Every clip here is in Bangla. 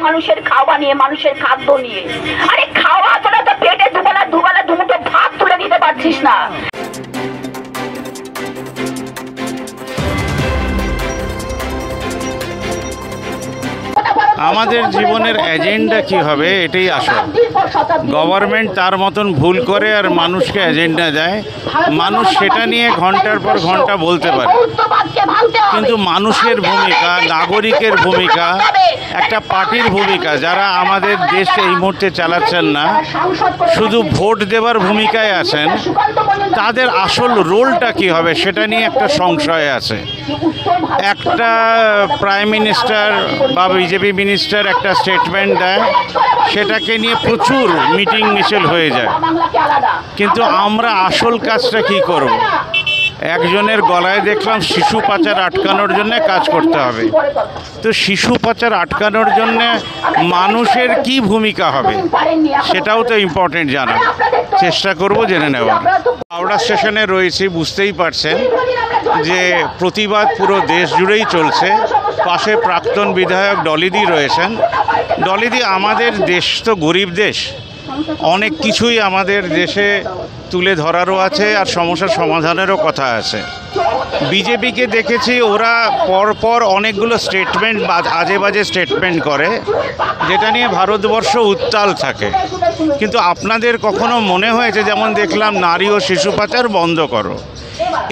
মানুষের খাওয়া নিয়ে, মানুষের খাদ্য নিয়ে। আরে খাওয়া তোরা তো পেটে দুবেলা দুমুঠো ভাত তুলে দিতে পারছিস না। আমাদের জীবনের এজেন্ডা কি হবে এটাই আসল। গভর্নমেন্ট তার মতন ভুল করে আর মানুষকে এজেন্ডা দেয়, মানুষ সেটা নিয়ে ঘন্টার পর ঘন্টা বলতে পারে, কিন্তু মানুষের ভূমিকা, নাগরিকের ভূমিকা, একটা পার্টির ভূমিকা, যারা আমাদের দেশ এই মুহূর্তে চালাচ্ছেন না, শুধু ভোট দেওয়ার ভূমিকায় আছেন, তাদের আসল রোলটা কি হবে সেটা নিয়ে একটা সংশয় আছে। একটা প্রাইম মিনিস্টার বা বিজেপি মিনিস্টার একটা স্টেটমেন্ট দেয়, সেটাকে নিয়ে প্রচুর মিটিং মিছিল হয়ে যায়, কিন্তু আমরা আসল কাজটা কি করব? একজনের গলায় দেখলাম শিশু পাচার আটকানোর জন্য কাজ করতে হবে। তো শিশু পাচার আটকানোর জন্য মানুষের কি ভূমিকা হবে সেটাও তো ইম্পর্টেন্ট জানা। চেষ্টা করব জেনে নেওয়ার। হাওড়া স্টেশনে রয়েছি, বুঝতেই পারছেন যে প্রতিবাদ পুরো দেশ জুড়েই চলছে। পাশে প্রাক্তন বিধায়ক ডলিদি রয়েছেন। ডলিদি, আমাদের দেশ তো গরিব দেশ, অনেক কিছুই আমাদের দেশে তুলে ধরারও আছে আর সমস্যার সমাধানেরও কথা আছে। বিজেপিকে দেখেছি ওরা পরপর অনেকগুলো স্টেটমেন্ট, আজে বাজে স্টেটমেন্ট করে, যেটা নিয়ে ভারতবর্ষ উত্তাল থাকে, কিন্তু আপনাদের কখনো মনে হয়েছে, যেমন দেখলাম নারী ও শিশু পাচার বন্ধ করো,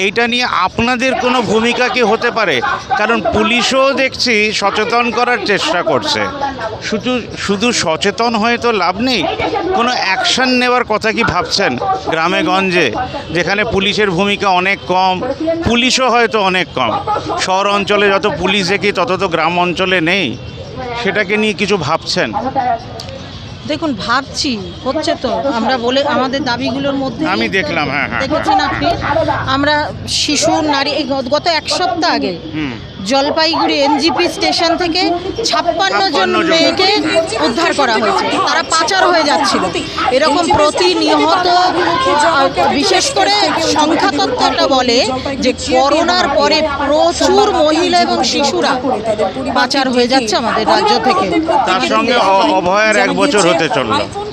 এইটা নিয়ে আপনাদের কোনো ভূমিকা কি হতে পারে? কারণ পুলিশও দেখছি সচেতন করার চেষ্টা করছে। শুধু সচেতন হয়ে তো লাভ নেই, কোনো অ্যাকশন নেওয়ার কথা কি ভাবছেন গ্রামে গঞ্জে, যেখানে পুলিশের ভূমিকা অনেক কম, পুলিশও হয়তো অনেক কম? শহর অঞ্চলে যত পুলিশ দেখি তত তো গ্রাম অঞ্চলে নেই, সেটাকে নিয়ে কিছু ভাবছেন? দেখুন, ভাবছি, হচ্ছে তো। আমরা বলে আমাদের দাবিগুলোর মধ্যে আমি দেখলাম, হ্যাঁ, দেখেছেন আপনি, আমরা শিশু নারী গত এক সপ্তাহ আগে জলপাইগুড়ি এনজিপি স্টেশন থেকে 56 জন মেয়েকে উদ্ধার করা হয়েছে। তারা পাচার হয়ে যাচ্ছিল। এরকম প্রতিনিয়ত, বিশেষ করে সংখ্যা তথ্যটা বলে যে করোনার পরে প্রচুর মহিলা এবং শিশুরা পাচার হয়ে যাচ্ছে আমাদের রাজ্য থেকে। তার সঙ্গে অভয়ের 1 বছর হতে চলল।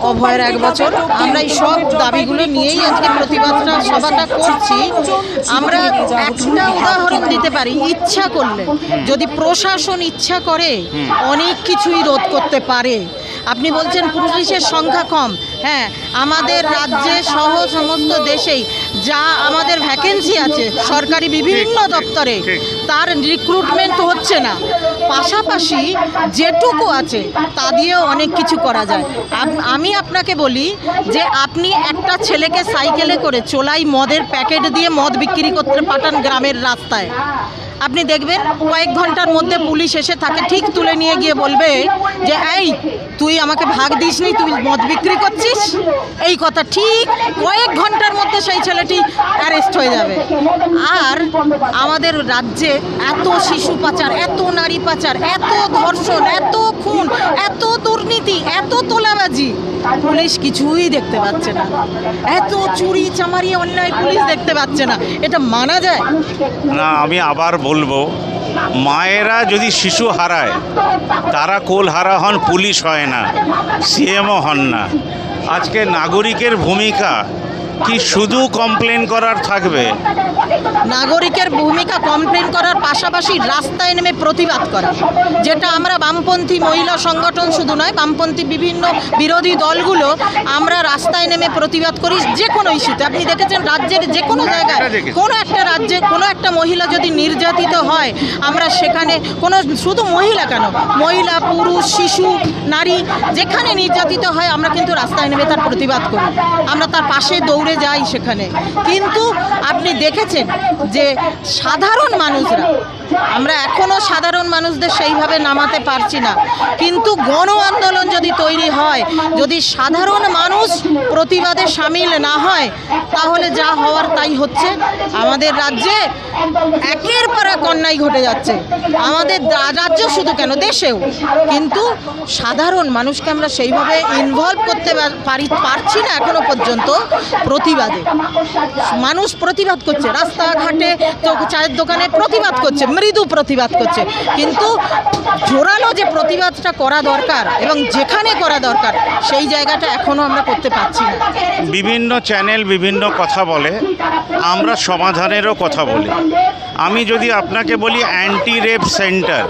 অভয়ের 1 বছর। আমরা এই সব দাবিগুলো নিয়েই আজকে প্রতিবাদটা সভাটা করছি। আমরা একটা উদাহরণ দিতে পারি, ইচ্ছা করলে, যদি প্রশাসন ইচ্ছা করে অনেক কিছুই রোধ করতে পারে। আপনি বলছেন পুলিশের সংখ্যা কম, হ্যাঁ, আমাদের রাজ্যে সহ সমস্ত দেশেই যা আমাদের ভ্যাকেন্সি আছে সরকারি বিভিন্ন দপ্তরে, তার রিক্রুটমেন্ট হচ্ছে না। পাশাপাশি যেটুকু আছে তা দিয়েও অনেক কিছু করা যায়। আমি আপনাকে বলি যে আপনি একটা ছেলেকে সাইকেলে করে চোলাই মদের প্যাকেট দিয়ে মদ বিক্রি করতে পাঠান গ্রামের রাস্তায়, আপনি দেখবেন কয়েক ঘন্টার মধ্যে পুলিশ এসে তাকে ঠিক তুলে নিয়ে গিয়ে বলবে যে এই তুই আমাকে ভাগ দিসনি, তুই মদ বিক্রি করছিস। এই কথা ঠিক কয়েক ঘন্টার মধ্যে সেই ছেলেটি অ্যারেস্ট হয়ে যাবে। আর আমাদের রাজ্যে এত শিশু পাচার, এত নারী পাচার, এত ধর্ষণ, এত খুন, এত দুর্নীতি, এত তোলাবাজি, পুলিশ কিছুই দেখতে পাচ্ছে না। এত চুরি চামারি অন্যায় পুলিশ দেখতে পাচ্ছে না। এটা মানা যায় না। আমি আবার বলবো, মায়েরা যদি শিশু হারায়, তারা কোল হারা হন, পুলিশ হয় না, সিএমও হন না। আজকে নাগরিকের ভূমিকা কি শুধু কমপ্লেন করার থাকবে? নাগরিকের ভূমিকা কমপ্লেন করার পাশাপাশি রাস্তায় নেমে প্রতিবাদ করা, যেটা আমরা বামপন্থী মহিলা সংগঠন শুধু নয়, বামপন্থী বিভিন্ন বিরোধী দলগুলো আমরা রাস্তায় নেমে প্রতিবাদ করি যে কোনো ইস্যুতে। আপনি দেখেছেন রাজ্যের যে কোনো জায়গায়, কোনো একটা রাজ্যে কোনো একটা মহিলা যদি নির্যাতিত হয়, আমরা সেখানে শুধু মহিলা কেন, মহিলা, পুরুষ, শিশু, নারী, যেখানে নির্যাতিত হয় আমরা কিন্তু রাস্তায় নেমে তার প্রতিবাদ করি, আমরা তার পাশে দৌড়ে যাই সেখানে। কিন্তু আপনি দেখেছেন যে সাধারণ মানুষরা, আমরা এখনও সাধারণ মানুষদের সেইভাবে নামাতে পারছি না, কিন্তু গণ আন্দোলন যদি তৈরি হয়, যদি সাধারণ মানুষ প্রতিবাদে সামিল না হয়, তাহলে যা হওয়ার তাই হচ্ছে। আমাদের রাজ্যে একের পর এক অন্যায় ঘটে যাচ্ছে, আমাদের রাজ্য শুধু কেন দেশেও, কিন্তু সাধারণ মানুষকে আমরা সেইভাবে ইনভলভ করতে পারছি না এখনো পর্যন্ত প্রতিবাদে। মানুষ প্রতিবাদ করছে, রাস্তাঘাটে, চায়ের দোকানে প্রতিবাদ করছে, মৃদু প্রতিবাদ করছে, কিন্তু জোরালো যে প্রতিবাদটা করা দরকার এবং যেখানে করা দরকার সেই জায়গাটা এখনও আমরা করতে পারছি না। বিভিন্ন চ্যানেল বিভিন্ন কথা বলে, আমরা সমাধানেরও কথা বলি। আমি যদি আপনাকে বলি অ্যান্টি রেপ সেন্টার,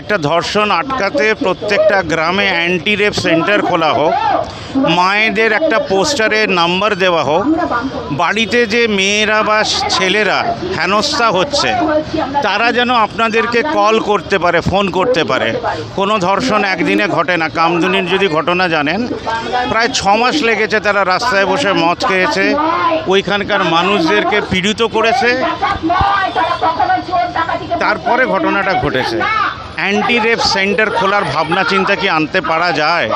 একটা ধর্ষণ আটকাতে প্রত্যেকটা গ্রামে অ্যান্টি রেপ সেন্টার খোলা হোক, মায়েদের একটা পোস্টারে নাম্বার দেওয়া হোক, বাড়িতে যে মেয়েরা বা ছেলেরা হেনস্থা হচ্ছে তারা যেন আপনাদেরকে কল করতে পারে, ফোন করতে পারে। কোনো ধর্ষণ একদিনে ঘটে না। কামদুনির যদি ঘটনা জানেন, প্রায় 6 মাস লেগেছে, তারা রাস্তায় বসে মদ খেয়েছে, ওইখানকার মানুষদেরকে পীড়িত করেছে, তারপরে ঘটনাটা ঘটেছে। অ্যান্টি রেপ সেন্টার খোলার ভাবনা চিন্তা কি আনতে পারা যায়?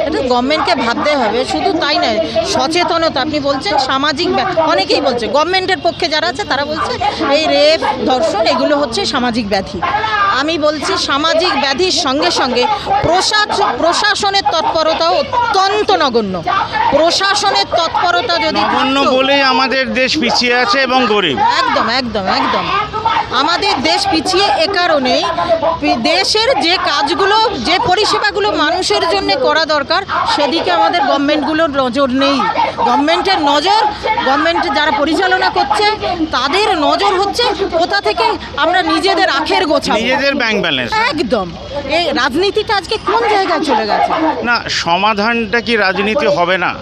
এটা গভর্নমেন্টকে ভাবতে হবে। শুধু তাই নয়, সচেতনতা, আপনি বলছেন সামাজিক, অনেকেই বলছে, গভর্নমেন্টের পক্ষে যারা আছে তারা বলছে এই রেপ ধর্ষণ এগুলো হচ্ছে সামাজিক ব্যাধি। আমি বলছি সামাজিক ব্যাধির সঙ্গে সঙ্গে প্রশাসনের তৎপরতাও অত্যন্ত নগণ্য। প্রশাসনের তৎপরতা যদি নগণ্য বলেই আমাদের দেশ পিছিয়ে আছে এবং গরিব। একদম একদম একদম আমাদের দেশ পিছিয়ে এ কারণেই, দেশের যে কাজগুলো, যে পরিষেবাগুলো মানুষের জন্য করা দরকার সেদিকে আমাদের গভর্নমেন্টগুলোর নজর নেই। গভর্নমেন্টের নজর, গভর্নমেন্ট যারা পরিচালনা করছে তাদের নজর হচ্ছে কোথা থেকে আমরা নিজেদের আখের গোছাবো, নিজেদের ব্যাংক ব্যালেন্স। একদম। এই রাজনীতিটা আজকে কোন জায়গায় চলে গেছে? না, সমাধানটা কি রাজনীতি হবে না?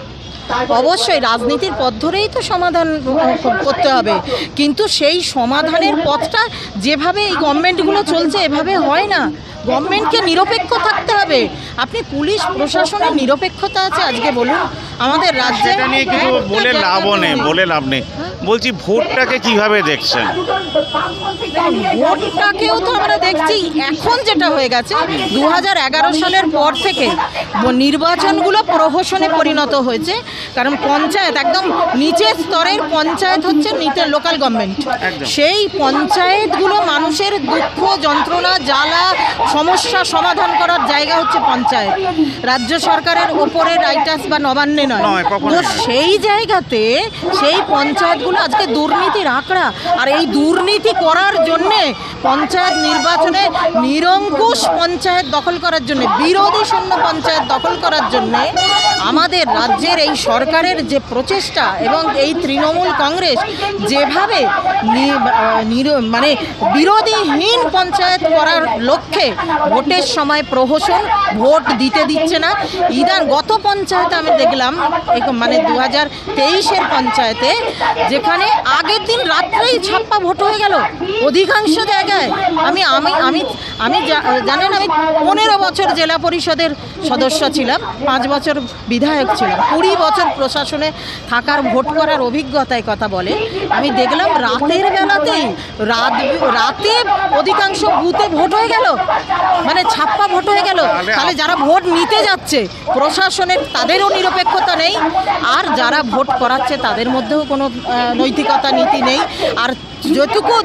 অবশ্যই রাজনীতির পথ ধরেই তো সমাধান করতে হবে, কিন্তু সেই সমাধানের পথটা যেভাবে এই গভর্নমেন্টগুলো চলছে এভাবে হয় না। গভর্নমেন্টকে নিরপেক্ষ থাকতে হবে। আপনি পুলিশ প্রশাসনের নিরপেক্ষতা আছে আজকে বলুন আমাদের রাজ্যে? সেটা নিয়ে কিছু বলে লাভ নেই। বলছি ভোটটাকে কিভাবে দেখছেন? ভোটটাকেও তো আমরা দেখছি এখন যেটা হয়ে গেছে 2011 সালের পর থেকে নির্বাচনগুলো প্রহসনে পরিণত হয়েছে। কারণ পঞ্চায়েত, একদম নিচের স্তরের পঞ্চায়েত হচ্ছে লোকাল গভর্নমেন্ট। সেই পঞ্চায়েতগুলো মানুষের দুঃখ যন্ত্রণা জ্বালা সমস্যা সমাধান করার জায়গা হচ্ছে পঞ্চায়েত, রাজ্য সরকারের ওপরে রাইটাস বা নবান্নে নয়। তো সেই জায়গাতে সেই পঞ্চায়েতগুলো আজকে দুর্নীতির আঁকড়া। আর এই দুর্নীতি করার জন্যে পঞ্চায়েত নির্বাচনে নিরঙ্কুশ পঞ্চায়েত দখল করার জন্যে, বিরোধী শূন্য পঞ্চায়েত দখল করার জন্যে আমাদের রাজ্যের এই সরকারের যে প্রচেষ্টা এবং এই তৃণমূল কংগ্রেস যেভাবে মানে বিরোধীহীন পঞ্চায়েত করার লক্ষ্যে ভোটের সময় প্রহসন, ভোট দিতে দিচ্ছে না। গত পঞ্চায়েতে আমি দেখলাম, মানে 2023-এর পঞ্চায়েতে, যেখানে আগের দিন রাত্রেই ছাপ্পা ভোট হয়ে গেল অধিকাংশ জায়গায়। আমি জানেন আমি 15 বছর জেলা পরিষদের সদস্য ছিলাম, 5 বছর বিধায়ক ছিলাম, 20 বছর প্রশাসনে থাকার ভোট করার অভিজ্ঞতায় কথা বলে আমি দেখলাম রাতের বেলাতেই রাতে অধিকাংশ বুথে ভোট হয়ে গেল, মানে ছাপ্পা ভোট হয়ে গেল। তাহলে যারা ভোট নিতে যাচ্ছে প্রশাসনের তাদেরও নিরপেক্ষতা নেই, আর যারা ভোট করাচ্ছে তাদের মধ্যেও কোনো নৈতিকতা নীতি নেই। আর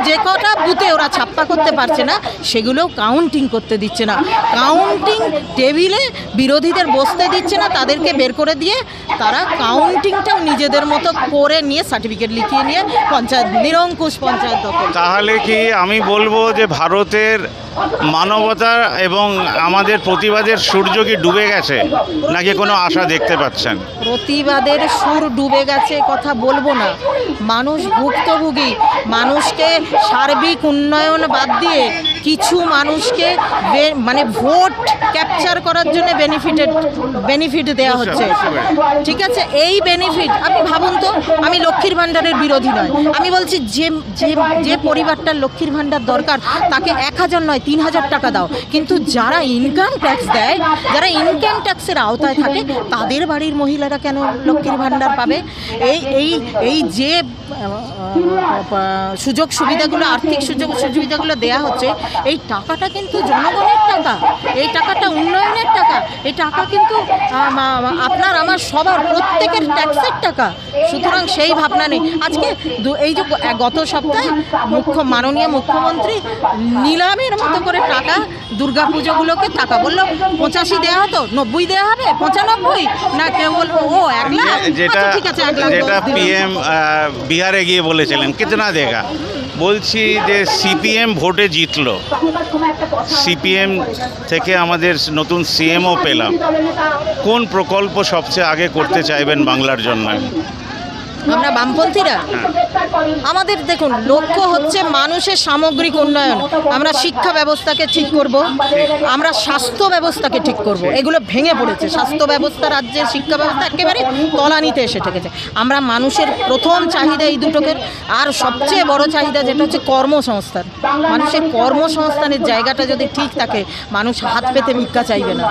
যে কটা বুথে ওরা ছাপ্পা করতে পারছে না সেগুলোও কাউন্টিং করতে দিচ্ছে না, কাউন্টিং টেবিলে বিরোধীদের বসতে দিচ্ছে না, তাদেরকে বের করে দিয়ে তারা কাউন্টিংটাও নিজেদের মতো করে নিয়ে সার্টিফিকেট লিখিয়ে নিয়ে পঞ্চায়েত, নিরঙ্কুশ পঞ্চায়েত দখল। তাহলে কি আমি বলবো যে ভারতের মানবতা এবং আমাদের প্রতিবাদের সূর্য কি ডুবে গেছে, নাকি কোনো আশা দেখতে পাচ্ছেন? প্রতিবাদের সুর ডুবে গেছে কথা বলবো না, মানুষ ভুক্তভোগী। মানুষকে সার্বিক উন্নয়ন বাদ দিয়ে কিছু মানুষকে মানে ভোট ক্যাপচার করার জন্য বেনিফিট দেওয়া হচ্ছে, ঠিক আছে? এই বেনিফিট আপনি ভাবুন তো, আমি লক্ষ্মীর ভাণ্ডারের বিরোধী নয়, আমি বলছি যে পরিবারটার লক্ষ্মীর ভাণ্ডার দরকার তাকে 1000 নয় 3000 টাকা দাও, কিন্তু যারা ইনকাম ট্যাক্স দেয়, যারা ইনকাম ট্যাক্সের আওতায় থাকে তাদের বাড়ির মহিলারা কেন লক্ষ্মীর ভাণ্ডার পাবে? এই যে সুযোগ সুবিধাগুলো, আর্থিক সুযোগ সুবিধাগুলো দেয়া হচ্ছে, এই টাকাটা কিন্তু জনগণের টাকা, এই টাকাটা উন্নয়নের টাকা, এই টাকা কিন্তু আপনার আমার সবার প্রত্যেকের ট্যাক্সের টাকা। সুতরাং সেই ভাবনা নেই। আজকে এই যে গত সপ্তাহে মাননীয় মুখ্যমন্ত্রী নিলামের মতো করে টাকা, দুর্গাপুজোগুলোকে টাকা বললো 85 দেওয়া হতো, 90 দেওয়া হবে, 95 না, কেউ বলবো ও 1 লাখ, যেটা ঠিক আছে 1 লাখ। যেটা PM বিহারে গিয়ে বলেছিলেন কিতনা দেগা, বলছি যে সিপিএম ভোটে জিতলো, সিপিএম থেকে আমাদের নতুন সিএমও পেলাম, কোন প্রকল্প সবচেয়ে আগে করতে চাইবেন বাংলার জন্য? আমরা বামপন্থীরা আমাদের দেখুন লক্ষ্য হচ্ছে মানুষের সামগ্রিক উন্নয়ন। আমরা শিক্ষা ব্যবস্থাকে ঠিক করব, আমরা স্বাস্থ্য ব্যবস্থাকে ঠিক করব। এগুলো ভেঙে পড়েছে, স্বাস্থ্য ব্যবস্থা, রাজ্যের শিক্ষা ব্যবস্থা একেবারে তলানিতে এসে ঠেকেছে। আমরা মানুষের প্রথম চাহিদা এই দুটোকে, আর সবচেয়ে বড় চাহিদা যেটা হচ্ছে কর্মসংস্থান। মানুষের কর্মসংস্থানের জায়গাটা যদি ঠিক থাকে, মানুষ হাত পেতে ভিক্ষা চাইবে না,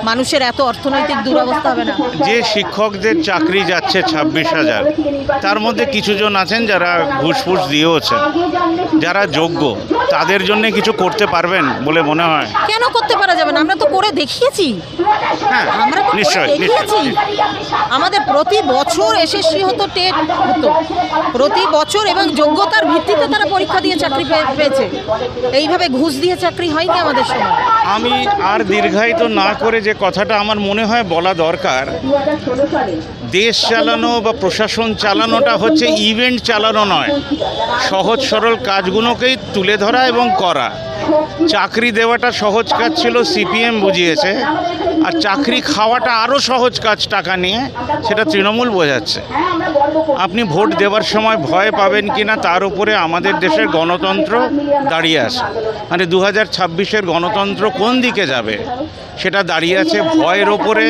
মানুষের এত অর্থনৈতিক দুরবস্থা হবে না। যে শিক্ষকদের চাকরি যাচ্ছে 26,000, তার মধ্যে কিছুজন আছেন যারা ঘুষফুস দিয়েওছেন, যারা যোগ্য, তাদের জন্য কিছু করতে পারবেন বলে মনে হয়? কেন করতে পারা যাবে না? আমরা তো করে দেখিয়েছি। হ্যাঁ, আমরা তো করে নিশ্চয়ই, দেখিয়েছি। আমাদের প্রতি বছর এসএসসি হতো, টেট হতো, প্রতি বছর, এবং যোগ্যতার ভিত্তিতে তারা পরীক্ষা দিয়ে চাকরি পেয়েছে। এইভাবে ঘুষ দিয়ে চাকরি হয়নি আমাদের সময়। আমি আর দীর্ঘায়িত না করে যে কথাটা আমার মনে হয় বলা দরকার, দেশ চালানো বা প্রশাসন চালানোটা হচ্ছে ইভেন্ট চালানো নয়, সহজ সরল কাজগুলোকেই তুলে ধরা এবং করা। চাকরি দেওয়াটা সহজ কাজ ছিল, সিপিএম বুঝিয়েছে, আর চাকরি খাওয়াটা আরও সহজ কাজ টাকা নিয়ে, সেটা তৃণমূল বোঝাচ্ছে। আপনি ভোট দেওয়ার সময় ভয় পাবেন কি না তার উপরে আমাদের দেশের গণতন্ত্র দাঁড়িয়ে আছে। মানে 2026-এর গণতন্ত্র কোন দিকে যাবে সেটা দাঁড়িয়ে আছে ভয়ের ওপরে,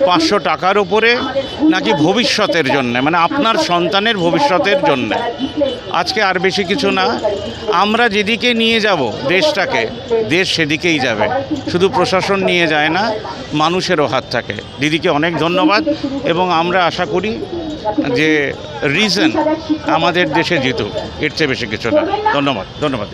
500 টাকার উপরে, নাকি ভবিষ্যতের জন্য, মানে আপনার সন্তানের ভবিষ্যতের জন্য। আজকে আর বেশি কিছু না, আমরা যেদিকে নিয়ে যাব দেশটাকে, দেশ সেদিকেই যাবে। শুধু প্রশাসন নিয়ে যায় না, মানুষেরও হাত থাকে। দিদিকে অনেক ধন্যবাদ, এবং আমরা আশা করি যে রিজন আমাদের দেশে জিতুক, এর চেয়ে বেশি কিছু না। ধন্যবাদ, ধন্যবাদ।